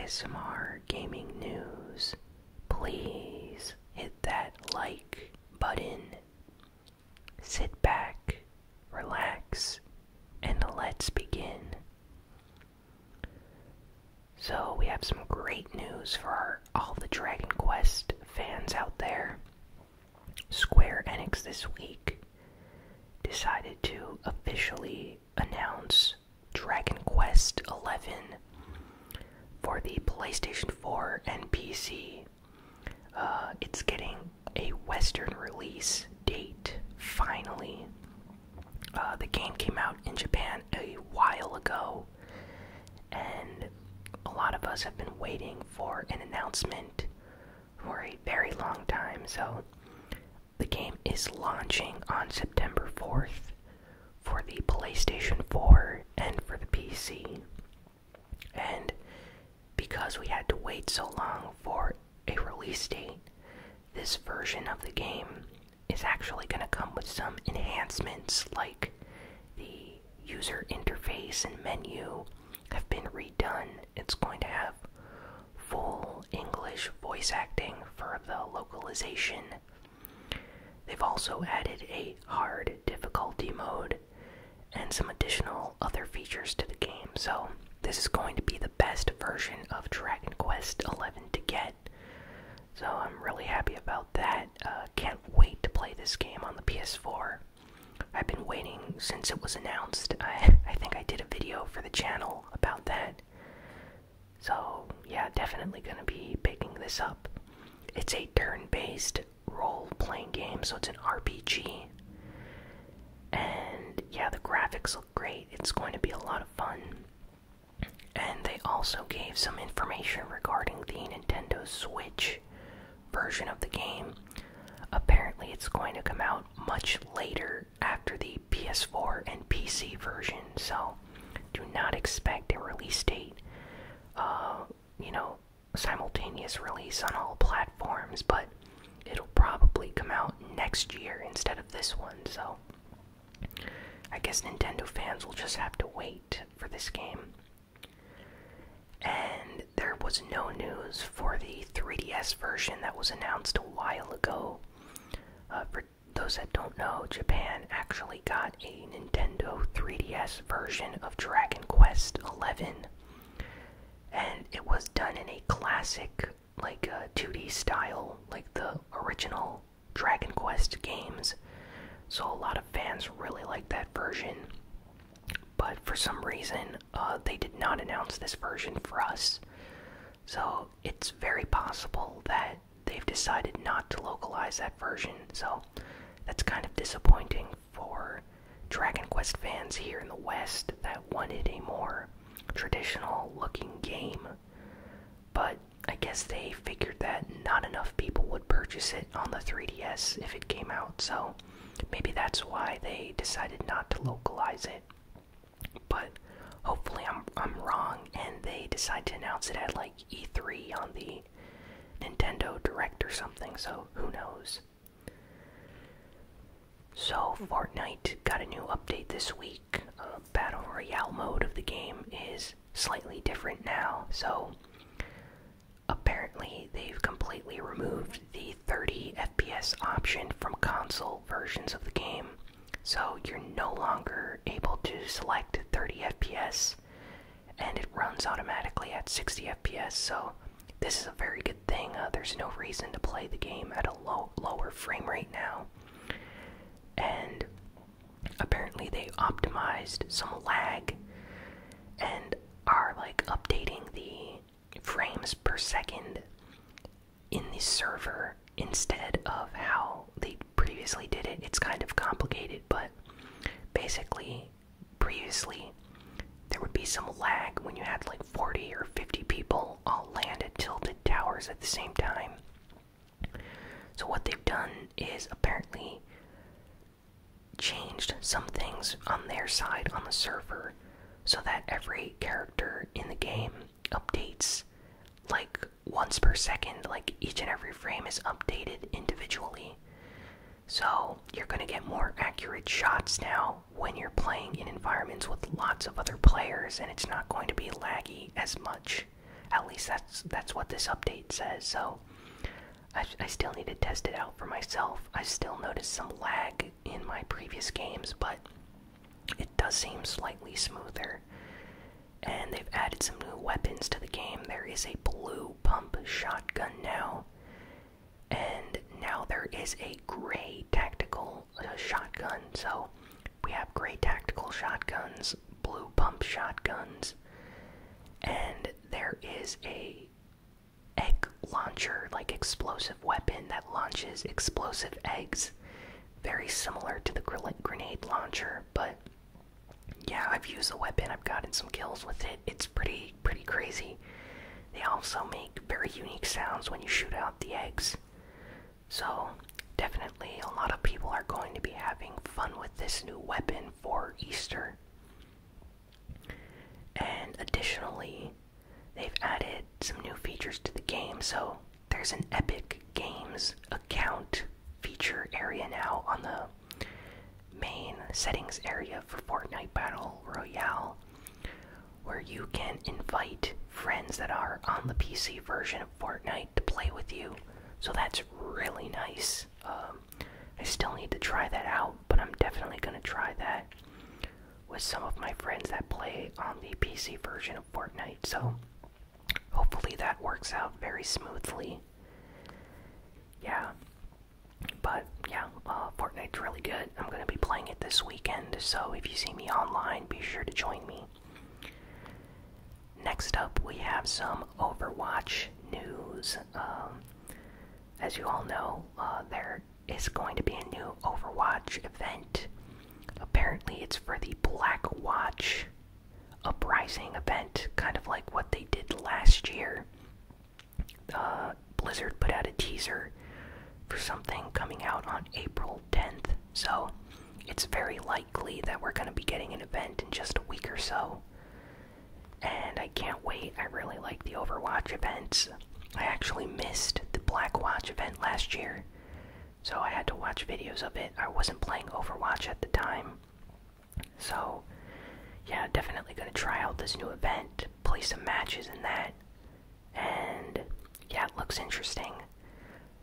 ASMR Gaming News. Please hit that like button. Sit back, relax, and let's begin. So we have some great news for all the Dragon Quest fans out there. Square Enix this week decided to officially announce Dragon Quest XI for the PlayStation 4 and PC. It's getting a Western release date, finally. The game came out in Japan a while ago, and a lot of us have been waiting for an announcement for a very long time. So the game is launching on September 4th for the PlayStation 4 and for the PC. And because we had to wait so long for a release date, this version of the game is actually going to come with some enhancements, like the user interface and menu have been redone. It's going to have full English voice acting for the localization. They've also added a hard difficulty mode and some additional other features to the game. So this is going to be the best version of Dragon Quest XI to get. So I'm really happy about that. Can't wait to play this game on the PS4. I've been waiting since it was announced. I think I did a video for the channel about that. So yeah, definitely gonna be picking this up. It's a turn-based role-playing game, so it's an RPG. And yeah, the graphics look great. It's going to be a lot of fun. And they also gave some information regarding the Nintendo Switch version of the game. Apparently it's going to come out much later after the PS4 and PC version, so do not expect a release date, simultaneous release on all platforms, but it'll probably come out next year instead of this one. So I guess Nintendo fans will just have to wait for this game. And there was no news for the 3DS version that was announced a while ago. For those that don't know, Japan actually got a Nintendo 3DS version of Dragon Quest XI. And it was done in a classic, 2D style, like the original Dragon Quest games. So a lot of fans really like that version. But for some reason, they did not announce this version for us. So it's very possible that they've decided not to localize that version. So that's kind of disappointing for Dragon Quest fans here in the West that wanted a more traditional looking game. But I guess they figured that not enough people would purchase it on the 3DS if it came out. So maybe that's why they decided not to localize it. But hopefully I'm wrong and they decide to announce it at E3 on the Nintendo Direct or something, so who knows. So Fortnite got a new update this week. Battle Royale mode of the game is slightly different now, so apparently they've completely removed the 30 FPS option from console versions of the game. So you're no longer able to select 30 FPS, and it runs automatically at 60 FPS, so this is a very good thing. There's no reason to play the game at a lower frame rate now. And apparently they optimized some lag and are updating the frames per second in the server instead of how they previously did it. It's kind of complicated, but basically previously there would be some lag when you had 40 or 50 people all land at tilted towers at the same time. So what they've done is apparently changed some things on their side on the server so that every character in the game updates once per second. Each and every frame is updated individually. So you're going to get more accurate shots now when you're playing in environments with lots of other players, and it's not going to be laggy as much At least that's what this update says, so I still need to test it out for myself. I still noticed some lag in my previous games, but it does seem slightly smoother. And they've added some new weapons to the game. There is a blue pump shotgun now. And now there is a gray tactical shotgun. So we have gray tactical shotguns, blue pump shotguns, and there is a egg launcher, like explosive weapon that launches explosive eggs. Very similar to the grenade launcher, but yeah, I've used the weapon, I've gotten some kills with it. It's pretty crazy. They also make very unique sounds when you shoot out the eggs. So, definitely a lot of people are going to be having fun with this new weapon for Easter. And additionally, they've added some new features to the game. So, there's an Epic Games account feature area now on the main settings area for Fortnite Battle Royale, where you can invite friends that are on the PC version of Fortnite to play with you. So that's really nice. I still need to try that out, but I'm definitely going to try that with some of my friends that play on the PC version of Fortnite. So hopefully that works out very smoothly. Yeah. But yeah, Fortnite's really good. I'm going to be playing it this weekend, so if you see me online, be sure to join me. Next up, we have some Overwatch news. As you all know, there is going to be a new Overwatch event. Apparently, it's for the Black Watch Uprising event, kind of like what they did last year. Blizzard put out a teaser for something coming out on April 10th, so it's very likely that we're going to be getting an event in just a week or so. And I can't wait. I really like the Overwatch events. I actually missed the Black Watch event last year, so I had to watch videos of it. I wasn't playing Overwatch at the time. So, yeah, definitely going to try out this new event, play some matches in that, and yeah, it looks interesting.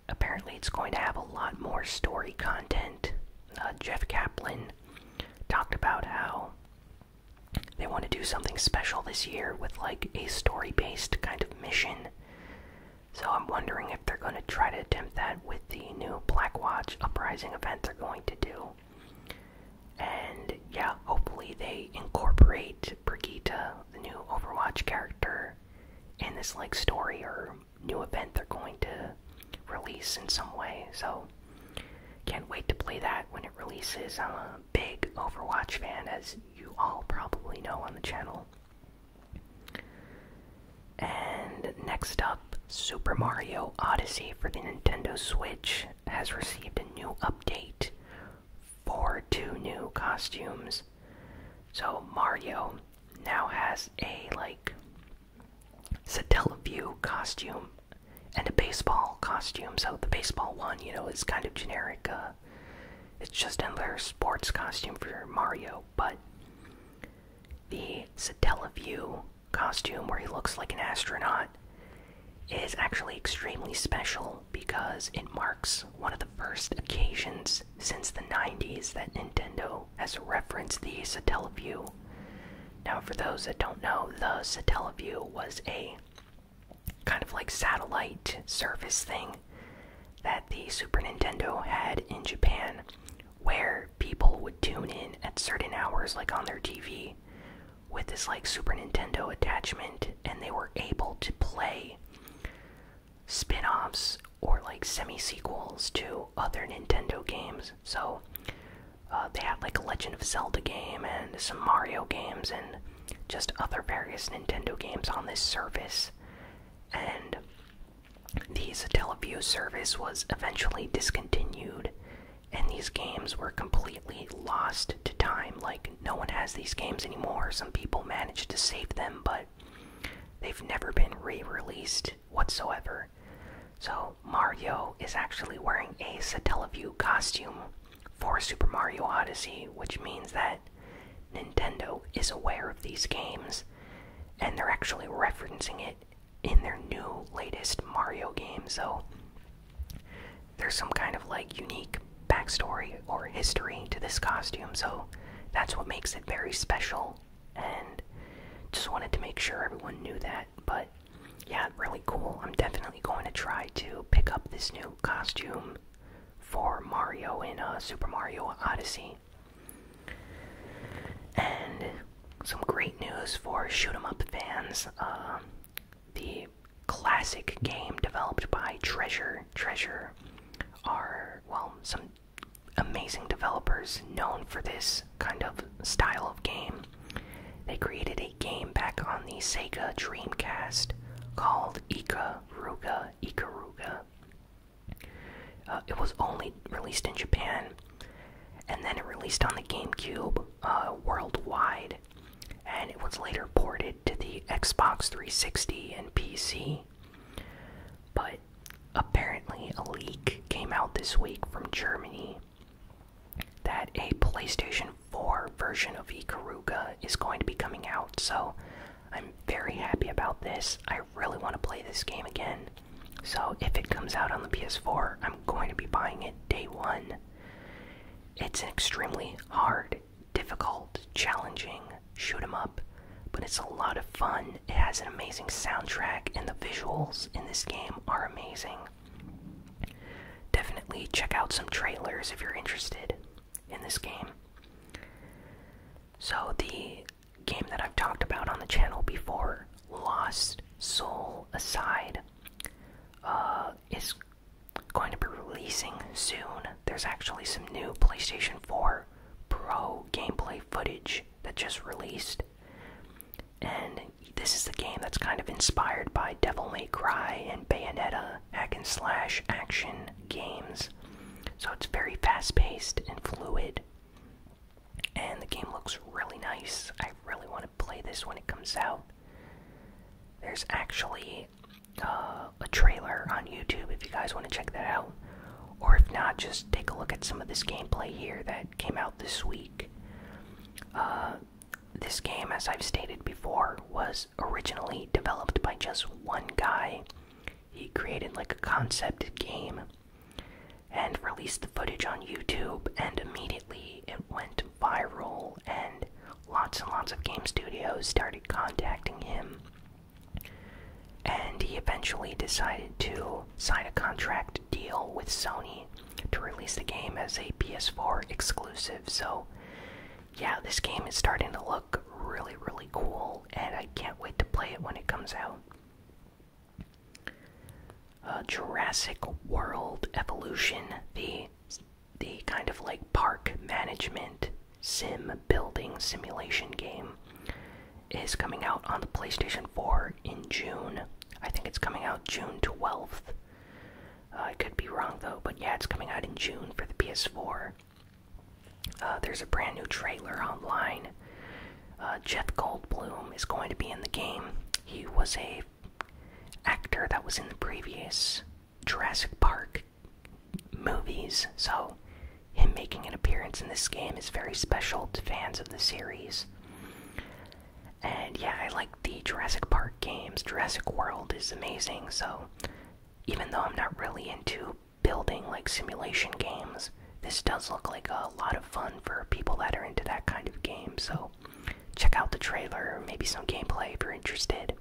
Apparently it's going to have a lot more story content. Jeff Kaplan talked about how they want to do something special this year with like a story-based kind of mission. So I'm wondering if they're going to try to attempt that with the new Black Watch Uprising event they're going to do. And yeah, hopefully they incorporate Brigitte, the new Overwatch character, in this like story or new event they're going to release in some way. So can't wait to play that when it releases. I'm a big Overwatch fan, as you all probably know on the channel. And next up, Super Mario Odyssey for the Nintendo Switch has received a new update for 2 new costumes. So Mario now has a like Satellaview costume and a baseball costume. So the baseball one, you know, is kind of generic. It's just another sports costume for Mario, but the Satellaview costume, where he looks like an astronaut, is actually extremely special because it marks one of the first occasions since the 90s that Nintendo has referenced the Satellaview. Now, for those that don't know, the Satellaview was a kind of like satellite service thing that the Super Nintendo had in Japan, where people would tune in at certain hours, like on their TV, with this like Super Nintendo attachment, and they were able to play spin-offs or like semi-sequels to other Nintendo games. So they had like a Legend of Zelda game and some Mario games and just other various Nintendo games on this service. And the Satellaview service was eventually discontinued, and these games were completely lost to time. Like, no one has these games anymore. Some people managed to save them, but they've never been re-released whatsoever. So Mario is actually wearing a Satellaview costume for Super Mario Odyssey, which means that Nintendo is aware of these games, and they're actually referencing it in their new latest Mario game, so there's some kind of like unique backstory or history to this costume, so that's what makes it very special, and just wanted to make sure everyone knew that. But yeah, really cool. I'm definitely going to try to pick up this new costume for Mario in Super Mario Odyssey. And some great news for shoot 'em up fans. The classic game developed by Treasure are, well, some amazing developers known for this kind of style of game. They created a game back on the Sega Dreamcast called Ikaruga. It was only released in Japan, and then it released on the GameCube worldwide, and it was later ported to the Xbox 360 and PC. But apparently a leak came out this week from Germany that a PlayStation 4 version of Ikaruga is going to be coming out, so I'm very happy about this. I really want to play this game again, so if it comes out on the PS4, I'm going to be buying it day one. It's an extremely hard, difficult, challenging shoot 'em up, but it's a lot of fun. It has an amazing soundtrack, and the visuals in this game are amazing. Definitely check out some trailers if you're interested in this game. So the game that I've talked about on the channel before, Lost Soul Aside, is going to be releasing soon. There's actually some new PlayStation 4 Pro gameplay footage that just released, and this is the game that's kind of inspired by Devil May Cry and Bayonetta hack-and-slash action games. So it's very fast-paced and fluid, and the game looks really nice. I really want to play this when it comes out. There's actually a trailer on YouTube if you guys want to check that out, or if not, just take a look at some of this gameplay here that came out this week. This game, as I've stated before, was originally developed by just one guy. He created like a concept game and released the footage on YouTube, and immediately it went viral, and lots of game studios started contacting him. And he eventually decided to sign a contract deal with Sony to release the game as a PS4 exclusive. So yeah, this game is starting to look really, really cool, and I can't wait to play it when it comes out. Jurassic World Evolution, the kind of like park management sim building simulation game, is coming out on the PlayStation 4 in June. I think it's coming out June 12th. I could be wrong though, but yeah, it's coming out in June for the PS4. There's a brand new trailer online. Jeff Goldblum is going to be in the game. He was a actor that was in the previous Jurassic Park movies, so him making an appearance in this game is very special to fans of the series. And yeah, I like the Jurassic Park games. Jurassic World is amazing, so even though I'm not really into building like simulation games, this does look like a lot of fun for people that are into that kind of game. So check out the trailer, maybe some gameplay if you're interested.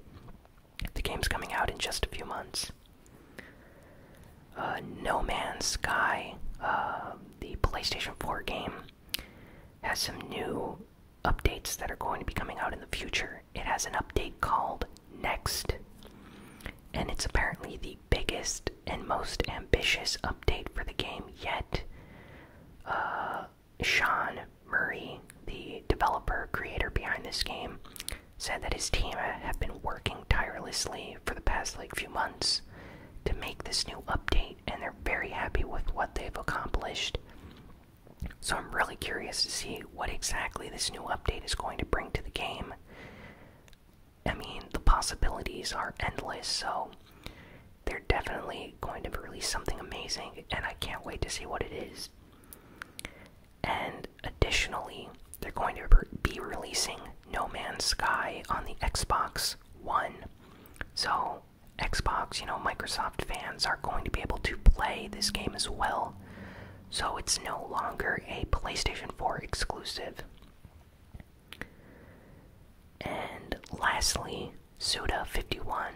The game's coming out in just a few months. No Man's Sky, the PlayStation 4 game, has some new updates that are going to be coming out in the future. It has an update called Next, and it's apparently the biggest and most ambitious update for the game yet. Sean Murray, the developer, creator behind this game, said that his team have been working tirelessly for the past few months to make this new update, and they're very happy with what they've accomplished. So I'm really curious to see what exactly this new update is going to bring to the game. I mean, the possibilities are endless, so they're definitely going to release something amazing, and I can't wait to see what it is. And additionally, they're going to be releasing No Man's Sky on the Xbox One. So Xbox, Microsoft fans are going to be able to play this game as well. So it's no longer a PlayStation 4 exclusive. And lastly, Suda51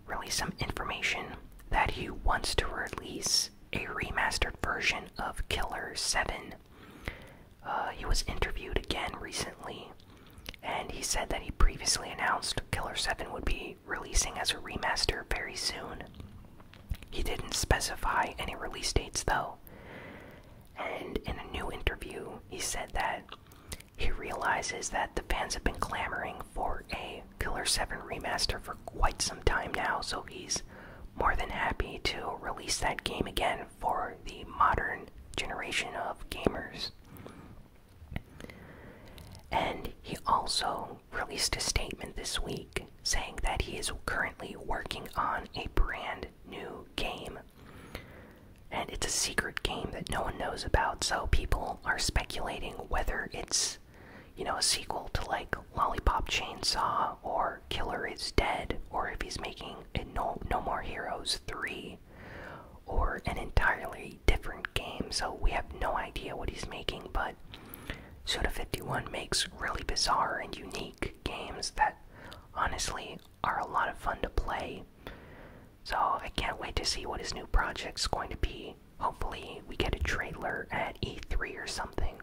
released some information that he wants to release a remastered version of Killer7. He was interviewed again recently, and he said that he previously announced Killer7 would be releasing as a remaster very soon. He didn't specify any release dates though, and in a new interview he said that he realizes that the fans have been clamoring for a Killer7 remaster for quite some time now, so he's more than happy to release that game again for the modern generation of gamers. And he also released a statement this week saying that he is currently working on a brand new game. And it's a secret game that no one knows about, so people are speculating whether it's, a sequel to like Lollipop Chainsaw or Killer is Dead, or if he's making a No More Heroes 3, or an entirely different game. So we have no idea what he's making, but Suda51 makes really bizarre and unique games that honestly are a lot of fun to play. So I can't wait to see what his new project's going to be. Hopefully we get a trailer at E3 or something.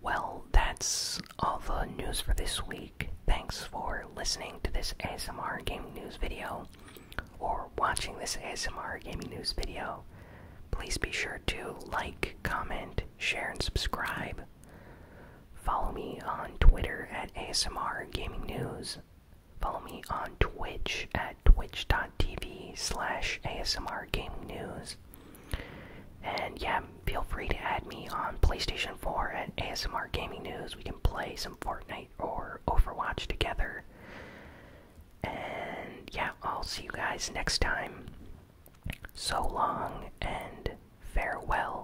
Well, that's all the news for this week. Thanks for listening to this ASMR Gaming News video, or watching this ASMR Gaming News video. Please be sure to like, comment, share, and subscribe. Follow me on Twitter at ASMRGamingNews. Follow me on Twitch at twitch.tv/ASMRGamingNews. And yeah, feel free to add me on PlayStation 4 at ASMRGamingNews. We can play some Fortnite or Overwatch together. And yeah, I'll see you guys next time. So long and farewell.